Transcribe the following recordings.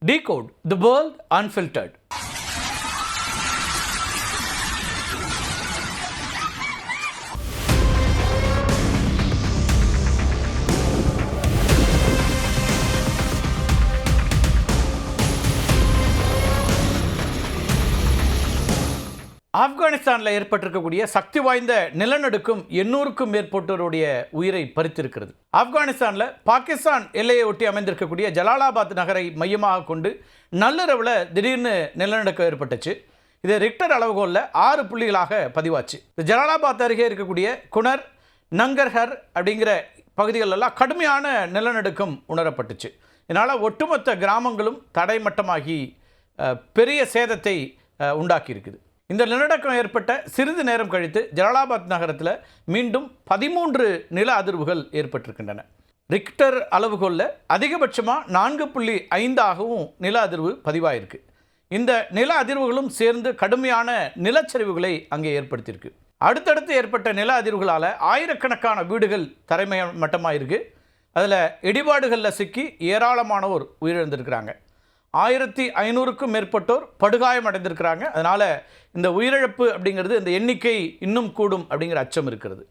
Decode the World Unfiltered. ஆப்கானிஸ்தானில் ஏற்பட்டிருக்கக்கூடிய சக்தி வாய்ந்த நிலநடுக்கம் 800க்கும் மேற்பட்டோருடைய உயிரை பறித்திருக்கிறது. ஆப்கானிஸ்தானில் பாகிஸ்தான் எல்லையை ஒட்டி அமைந்திருக்கக்கூடிய ஜலாலாபாத் நகரை மையமாக கொண்டு நள்ளிரவில் திடீர்னு நிலநடுக்கம் ஏற்பட்டுச்சு. இது ரிக்டர் அளவுகோலில் 6 புள்ளிகளாக பதிவாச்சு. ஜலாலாபாத் அருகே இருக்கக்கூடிய குனர், நங்கர்ஹர் அப்படிங்கிற பகுதிகளெல்லாம் கடுமையான நிலநடுக்கம் உணரப்பட்டுச்சு. இதனால் ஒட்டுமொத்த கிராமங்களும் தடைமட்டமாகி பெரிய சேதத்தை உண்டாக்கியிருக்குது. இந்த நிலநடுக்கம் ஏற்பட்ட சிறிது நேரம் கழித்து ஜலாலாபாத் நகரத்தில் மீண்டும் 13 நில அதிர்வுகள் ஏற்பட்டிருக்கின்றன. ரிக்டர் அளவுகோலில் அதிகபட்சமாக 4.5 நில அதிர்வு பதிவாயிருக்கு. இந்த நில அதிர்வுகளும் சேர்ந்து கடுமையான நிலச்சரிவுகளை அங்கே ஏற்படுத்தியிருக்கு. அடுத்தடுத்து ஏற்பட்ட நில அதிர்வுகளால் ஆயிரக்கணக்கான வீடுகள் தரைமட்டமாயிருக்கு. அதில் இடிபாடுகளில் சிக்கி ஏராளமானோர் உயிரிழந்திருக்கிறாங்க. 1500க்கும் மேற்பட்டோர் படுகாயம் அடைந்திருக்கிறாங்க. அதனால் இந்த உயிரிழப்பு அப்படிங்கிறது இந்த எண்ணிக்கை இன்னும் கூடும் அப்படிங்கிற அச்சம் இருக்கிறது.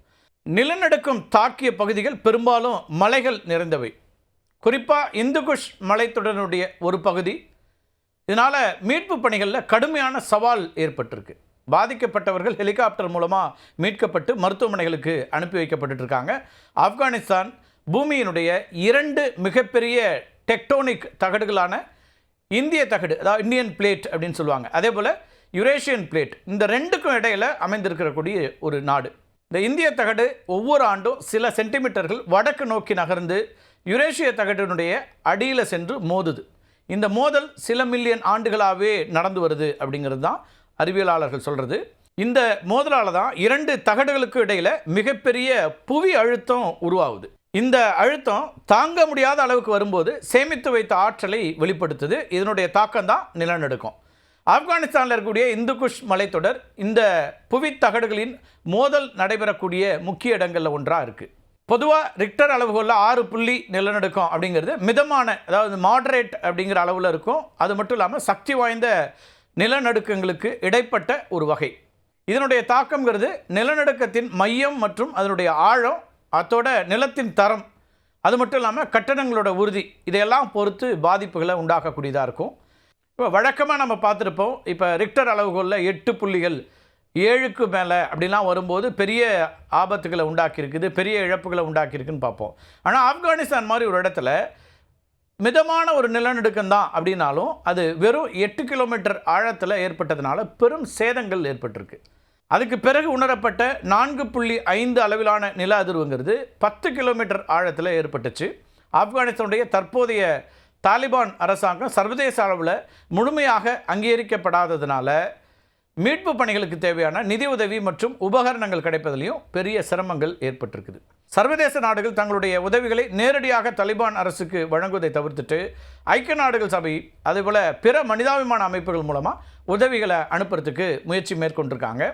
நிலநடுக்கம் தாக்கிய பகுதிகள் பெரும்பாலும் மலைகள் நிறைந்தவை. குறிப்பாக இந்துகுஷ் மலைத்தொடருடைய ஒரு பகுதி. இதனால் மீட்பு பணிகளில் கடுமையான சவால் ஏற்பட்டிருக்கு. பாதிக்கப்பட்டவர்கள் ஹெலிகாப்டர் மூலமாக மீட்கப்பட்டு மருத்துவமனைகளுக்கு அனுப்பி வைக்கப்பட்டுருக்காங்க. ஆப்கானிஸ்தான் பூமியினுடைய 2 மிகப்பெரிய டெக்டோனிக் தகடுகளான இந்திய தகடு, அதாவது இந்தியன் பிளேட் அப்படின்னு சொல்லுவாங்க, அதே போல் யுரேஷியன் பிளேட், இந்த 2க்கும் இடையில் அமைந்திருக்கக்கூடிய ஒரு நாடு. இந்த இந்திய தகடு ஒவ்வொரு ஆண்டும் சில சென்டிமீட்டர்கள் வடக்கு நோக்கி நகர்ந்து யுரேஷிய தகடினுடைய அடியில் சென்று மோதுது. இந்த மோதல் சில மில்லியன் ஆண்டுகளாகவே நடந்து வருது அப்படிங்கிறது தான் அறிவியலாளர்கள் சொல்கிறது. இந்த மோதலால் தான் 2 தகடுகளுக்கு இடையில் மிகப்பெரிய புவி அழுத்தம் உருவாகுது. இந்த அழுத்தம் தாங்க முடியாத அளவுக்கு வரும்போது சேமித்து வைத்த ஆற்றலை வெளிப்படுத்துது. இதனுடைய தாக்கம் தான் நிலநடுக்கம். ஆப்கானிஸ்தானில் இருக்கக்கூடிய இந்துகுஷ் மலைத்தொடர் இந்த புவி தகடுகளின் மோதல் நடைபெறக்கூடிய முக்கிய இடங்களில் ஒன்றாக இருக்குது. பொதுவாக ரிக்டர் அளவுகளில் 6 புள்ளி நிலநடுக்கம் அப்படிங்கிறது மிதமான, அதாவது மாடரேட் அப்படிங்கிற அளவில் இருக்கும். அது மட்டும் இல்லாமல் சக்தி வாய்ந்த நிலநடுக்கங்களுக்கு இடைப்பட்ட ஒரு வகை. இதனுடைய தாக்கம்ங்கிறது நிலநடுக்கத்தின் மையம் மற்றும் அதனுடைய ஆழம், அதோட நிலத்தின் தரம், அது மட்டும் இல்லாமல் கட்டடங்களோட உறுதி, இதையெல்லாம் பொறுத்து பாதிப்புகளை உண்டாக்கக்கூடியதாக இருக்கும். இப்போ வழக்கமாக நம்ம பார்த்துருப்போம், இப்போ ரிக்டர் அளவுகோலில் 8 புள்ளிகள் 7க்கு மேலே அப்படிலாம் வரும்போது பெரிய ஆபத்துகளை உண்டாக்கியிருக்குது, பெரிய இழப்புகளை உண்டாக்கியிருக்குன்னு பார்ப்போம். ஆனால் ஆப்கானிஸ்தான் மாதிரி ஒரு இடத்துல மிதமான ஒரு நிலநடுக்கம் தான் அப்படின்னாலும் அது வெறும் 8 கிலோமீட்டர் ஆழத்தில் ஏற்பட்டதுனால பெரும் சேதங்கள் ஏற்பட்டிருக்கு. அதுக்கு பிறகு உணரப்பட்ட 4.5 அளவிலான நில அதிர்வுங்கிறது 10 கிலோமீட்டர் ஆழத்தில் ஏற்பட்டுச்சு. ஆப்கானிஸ்தானுடைய தற்போதைய தாலிபான் அரசாங்கம் சர்வதேச அளவில் முழுமையாக அங்கீகரிக்கப்படாததுனால மீட்பு பணிகளுக்கு தேவையான நிதி உதவி மற்றும் உபகரணங்கள் கிடைப்பதிலையும் பெரிய சிரமங்கள் ஏற்பட்டிருக்குது. சர்வதேச நாடுகள் தங்களுடைய உதவிகளை நேரடியாக தாலிபான் அரசுக்கு வழங்குவதை தவிர்த்துட்டு ஐக்கிய நாடுகள் சபை, அதேபோல் பிற மனிதாபிமான அமைப்புகள் மூலமாக உதவிகளை அனுப்புறதுக்கு முயற்சி மேற்கொண்டிருக்காங்க.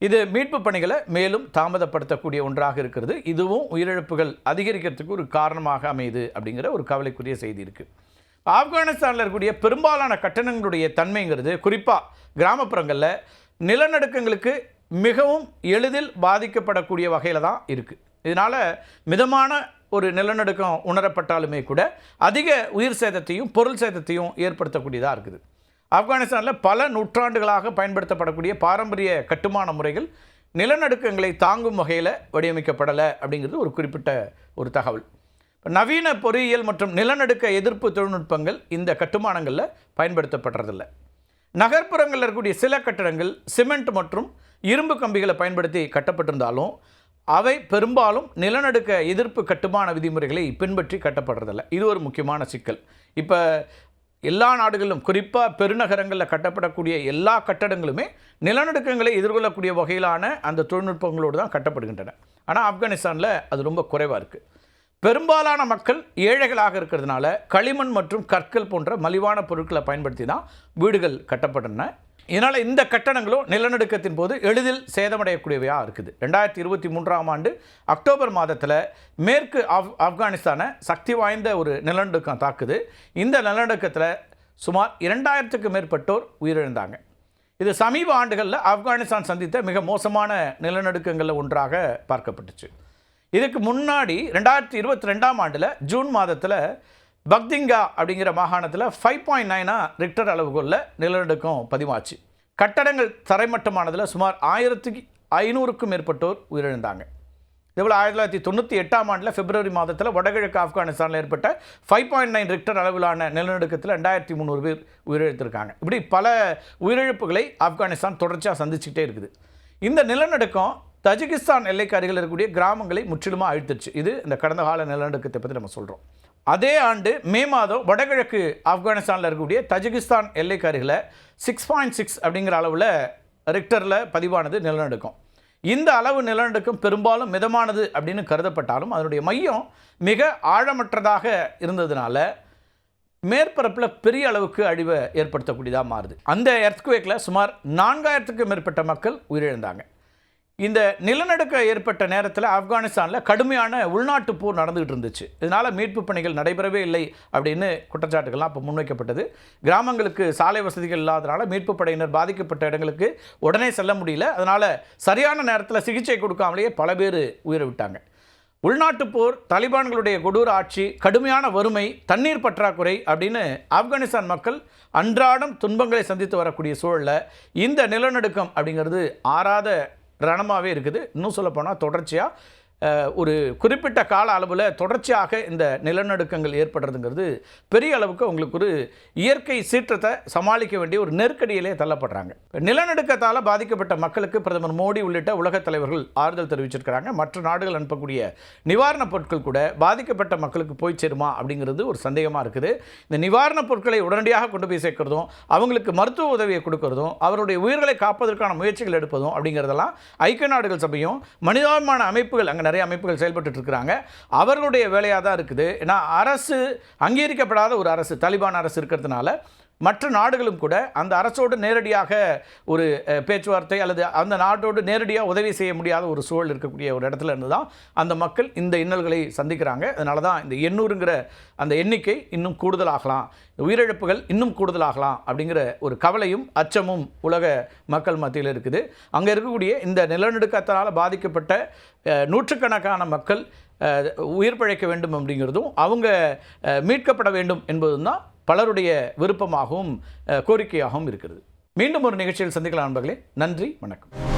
இது மீட்பு பணிகளை மேலும் தாமதப்படுத்தக்கூடிய ஒன்றாக இருக்கிறது. இதுவும் உயிரிழப்புகள் அதிகரிக்கிறதுக்கு ஒரு காரணமாக அமையுது அப்படிங்கிற ஒரு கவலைக்குரிய செய்தி இருக்குது. ஆப்கானிஸ்தானில் இருக்கக்கூடிய பெரும்பாலான கட்டணங்களுடைய தன்மைங்கிறது குறிப்பாக கிராமப்புறங்களில் நிலநடுக்கங்களுக்கு மிகவும் எளிதில் பாதிக்கப்படக்கூடிய வகையில் தான் இருக்குது. இதனால் மிதமான ஒரு நிலநடுக்கம் உணரப்பட்டாலுமே கூட அதிக உயிர் சேதத்தையும் பொருள் சேதத்தையும் ஏற்படுத்தக்கூடியதாக இருக்குது. ஆப்கானிஸ்தானில் பல நூற்றாண்டுகளாக பயன்படுத்தப்படக்கூடிய பாரம்பரிய கட்டுமான முறைகள் நிலநடுக்கங்களை தாங்கும் வகையில் வடிவமைக்கப்படலை அப்படிங்கிறது ஒரு குறிப்பிட்ட ஒரு தகவல். நவீன பொறியியல் மற்றும் நிலநடுக்க எதிர்ப்பு தொழில்நுட்பங்கள் இந்த கட்டுமானங்களில் பயன்படுத்தப்படுறதில்லை. நகர்ப்புறங்களில் இருக்கக்கூடிய சில கட்டடங்கள் சிமெண்ட் மற்றும் இரும்பு கம்பிகளை பயன்படுத்தி கட்டப்பட்டிருந்தாலும் அவை பெரும்பாலும் நிலநடுக்க எதிர்ப்பு கட்டுமான விதிமுறைகளை பின்பற்றி கட்டப்படுறதில்லை. இது ஒரு முக்கியமான சிக்கல். இப்போ எல்லா நாடுகளிலும் குறிப்பாக பெருநகரங்களில் கட்டப்படக்கூடிய எல்லா கட்டடங்களுமே நிலநடுக்கங்களை எதிர்கொள்ளக்கூடிய வகையிலான அந்த தொழில்நுட்பங்களோடு தான் கட்டப்படுகின்றன. ஆனால் ஆப்கானிஸ்தானில் அது ரொம்ப குறைவாக இருக்குது. பெரும்பாலான மக்கள் ஏழைகளாக இருக்கிறதுனால களிமண் மற்றும் கற்கள் போன்ற மலிவான பொருட்களை பயன்படுத்தி தான் வீடுகள் கட்டப்பட்டன. இதனால் இந்த கட்டடங்களும் நிலநடுக்கத்தின் போது எளிதில் சேதமடையக்கூடியவையாக இருக்குது. 2023ஆம் ஆண்டு அக்டோபர் மாதத்தில் மேற்கு ஆப்கானிஸ்தானை சக்தி வாய்ந்த ஒரு நிலநடுக்கம் தாக்குது. இந்த நிலநடுக்கத்தில் சுமார் 2000க்கும் மேற்பட்டோர் உயிரிழந்தாங்க. இது சமீப ஆண்டுகளில் ஆப்கானிஸ்தான் சந்தித்த மிக மோசமான நிலநடுக்கங்களில் ஒன்றாக பார்க்கப்பட்டுச்சு. இதுக்கு முன்னாடி 2022ஆம் ஆண்டில் ஜூன் மாதத்தில் பக்திங்கா அப்படிங்கிற மாகாணத்தில் 5.9 ரிக்டர் அளவுகோலில் நிலநடுக்கம் பதிவாச்சு. கட்டடங்கள் தரைமட்டமானதில் சுமார் 1500க்கும் மேற்பட்டோர் உயிரிழந்தாங்க. இதுபோல் 1998ஆம் ஆண்டில் பிப்ரவரி மாதத்தில் வடகிழக்கு ஆப்கானிஸ்தானில் ஏற்பட்ட 5.9 ரிக்டர் அளவிலான நிலநடுக்கத்தில் 2300 பேர் உயிரிழந்திருக்காங்க. இப்படி பல உயிரிழப்புகளை ஆப்கானிஸ்தான் தொடர்ச்சியாக சந்திச்சுக்கிட்டே இருக்குது. இந்த நிலநடுக்கம் தஜிகிஸ்தான் எல்லைக்கு அருகில் இருக்கக்கூடிய கிராமங்களை முற்றிலுமாக அழித்துருச்சு. இது இந்த கடந்த கால நிலநடுக்கத்தை பற்றி நம்ம சொல்கிறோம். அதே ஆண்டு மே மாதம் வடகிழக்கு ஆப்கானிஸ்தானில் இருக்கக்கூடிய தஜிகிஸ்தான் எல்லைக்கு அருகில் 6.6 அப்படிங்கிற அளவில் ரிக்டரில் பதிவானது நிலநடுக்கம். இந்த அளவு நிலநடுக்கம் பெரும்பாலும் மிதமானது அப்படின்னு கருதப்பட்டாலும் அதனுடைய மையம் மிக ஆழமற்றதாக இருந்ததுனால மேற்பரப்பில் பெரிய அளவுக்கு அழிவை ஏற்படுத்தக்கூடியதாக மாறுது. அந்த எர்த்குவேக்கில் சுமார் 4000க்கும் மேற்பட்ட மக்கள் உயிரிழந்தாங்க. இந்த நிலநடுக்கம் ஏற்பட்ட நேரத்தில் ஆப்கானிஸ்தானில் கடுமையான உள்நாட்டு போர் நடந்துகிட்டு இருந்துச்சு. இதனால் மீட்பு பணிகள் நடைபெறவே இல்லை அப்படின்னு குற்றச்சாட்டுகள்லாம் இப்போ முன்வைக்கப்பட்டது. கிராமங்களுக்கு சாலை வசதிகள் இல்லாதனால மீட்பு படையினர் பாதிக்கப்பட்ட இடங்களுக்கு உடனே செல்ல முடியல. அதனால் சரியான நேரத்தில் சிகிச்சை கொடுக்காமலேயே பல பேர் உயிரை விட்டாங்க. உள்நாட்டு போர், தாலிபான்களுடைய கொடூர ஆட்சி, கடுமையான வறுமை, தண்ணீர் பற்றாக்குறை அப்படின்னு ஆப்கானிஸ்தான் மக்கள் அன்றாடம் துன்பங்களை சந்தித்து வரக்கூடிய சூழலில் இந்த நிலநடுக்கம் அப்படிங்கிறது ஆறாத ரணமாகவே இருக்குது. இன்னும் சொல்லப்போனால் தொடர்ச்சியாக ஒரு குறிப்பிட்ட கால அளவில் தொடர்ச்சியாக இந்த நிலநடுக்கங்கள் ஏற்படுறதுங்கிறது பெரிய அளவுக்கு அவங்களுக்கு ஒரு இயற்கை சீற்றத்தை சமாளிக்க வேண்டிய ஒரு நெருக்கடியிலே தள்ளப்படுறாங்க. நிலநடுக்கத்தால் பாதிக்கப்பட்ட மக்களுக்கு பிரதமர் மோடி உள்ளிட்ட உலகத் தலைவர்கள் ஆறுதல் தெரிவிச்சிருக்கிறாங்க. மற்ற நாடுகள் அனுப்பக்கூடிய நிவாரணப் பொருட்கள் கூட பாதிக்கப்பட்ட மக்களுக்கு போய் சேருமா அப்படிங்கிறது ஒரு சந்தேகமாக இருக்குது. இந்த நிவாரணப் பொருட்களை உடனடியாக கொண்டு போய் சேர்க்கிறதும், அவங்களுக்கு மருத்துவ உதவியை கொடுக்கறதும், அவருடைய உயிர்களை காப்பதற்கான முயற்சிகள் எடுப்பதும் அப்படிங்கிறதெல்லாம் ஐக்கிய நாடுகள் சபையும் மனிதாபிமான அமைப்புகள், அங்கே நிறைய அமைப்புகள் செயல்பட்டு இருக்கிறாங்க, அவர்களுடைய வேலையாக தான் இருக்குது. ஏன்னா அரசு அங்கீகரிக்கப்படாத ஒரு அரசு, தாலிபான் அரசு இருக்கிறதுனால மற்ற நாடுகளும் கூட அந்த அரசோடு நேரடியாக ஒரு பேச்சுவார்த்தை அல்லது அந்த நாட்டோடு நேரடியாக உதவி செய்ய முடியாத ஒரு சூழல் இருக்கக்கூடிய ஒரு இடத்துல இருந்து தான் அந்த மக்கள் இந்த இன்னல்களை சந்திக்கிறாங்க. அதனால தான் இந்த 800ங்கிற அந்த எண்ணிக்கை இன்னும் கூடுதலாகலாம், உயிரிழப்புகள் இன்னும் கூடுதலாகலாம் அப்படிங்கிற ஒரு கவலையும் அச்சமும் உலக மக்கள் மத்தியில் இருக்குது. அங்கே இருக்கக்கூடிய இந்த நிலநடுக்கத்தால் பாதிக்கப்பட்ட நூற்றுக்கணக்கான மக்கள் உயிர் பிழைக்க வேண்டும் அப்படிங்கிறதும் அவங்க மீட்கப்பட வேண்டும் என்பதும் தான் பலருடைய விருப்பமாகவும் கோரிக்கையாகவும் இருக்கிறது. மீண்டும் ஒரு நிகழ்ச்சியில் சந்திக்கலாம் நண்பர்களே. நன்றி, வணக்கம்.